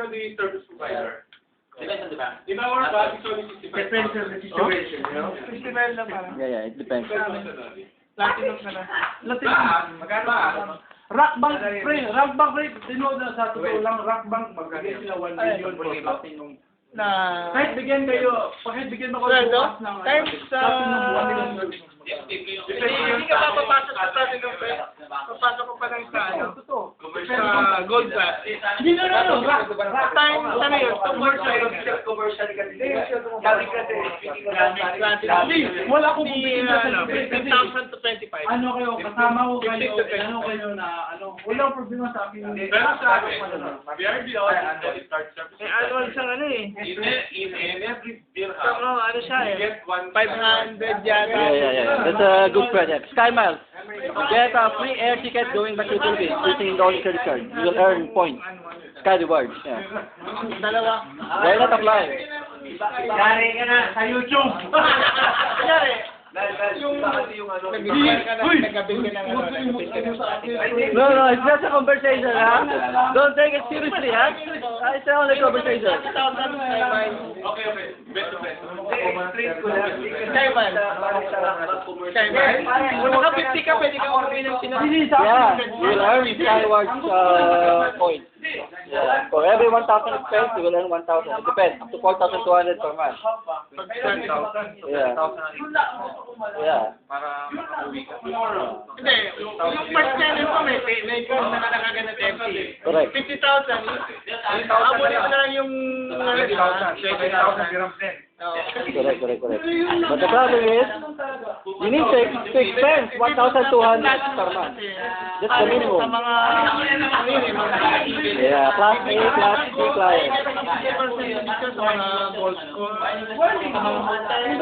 depend on the service provider. Depends, di ba? In our bag, it's only 65. Depends on the situation, you know? Festival na parang. Yeah, it depends. Platinum ka na. Magkano ba? Rock Bank, pre, tinod na sa totoo lang, Rock Bank, magbigay sila 1 million for platinum. Na... Kahit bigyan kayo, kahit bigyan mo ko Sweldo? bukas ng Times sa... platinum 1 million service. Hindi ka pa papasok sa platinum pa. Papasok ko pa lang sa ano. Sa gold class. Hindi na, Rock Times, ano yun? commercial kasi. Galing kasi, Platinum. wala akong Di, pupunta sa ano, kasi 15,000 to 25. ano kayo, kasama ko kayo, 15 to 25. ano kayo na, walang problema sa akin. Pero sa akin, we are the audit that starts service. May annual siyang ano eh. In every dirham, Pero ano siya you eh. get 500 yata. Yeah. That's a good project. Sky Miles. Get a free air ticket going back to the Philippines using the only credit card. You will earn points. Sky rewards. Yeah. Dalawa. Why not apply? Yari ka na sa YouTube! Kunyari, Yung nag-ibig ka na, nag-gabil ka na, nag-gabil ka na. No, it's just a conversation, huh? Don't take it seriously, huh? It's only a conversation. 2,000 Skyman. okay. Bet to bet. Skyman. Skyman. Kung naka 50 ka, pwede kang order ng sinabi. Yeah, you will earn Sky rewards points. Yeah, for every 1,000 spent, you will earn 1,000. It depends, up to 4,200 per month. Yeah. Yeah. Hindi, yung first channel ko may course na nakakagan na 30. Correct. 50,000. Abunin mo na lang yung... 20,000 dirhams din. Correct. But the problem is, you need to expense 1,200 per month. That's the minimum. Sa mga... Yeah, class A, class B client. Sa mga gold score. Sa mga hotel.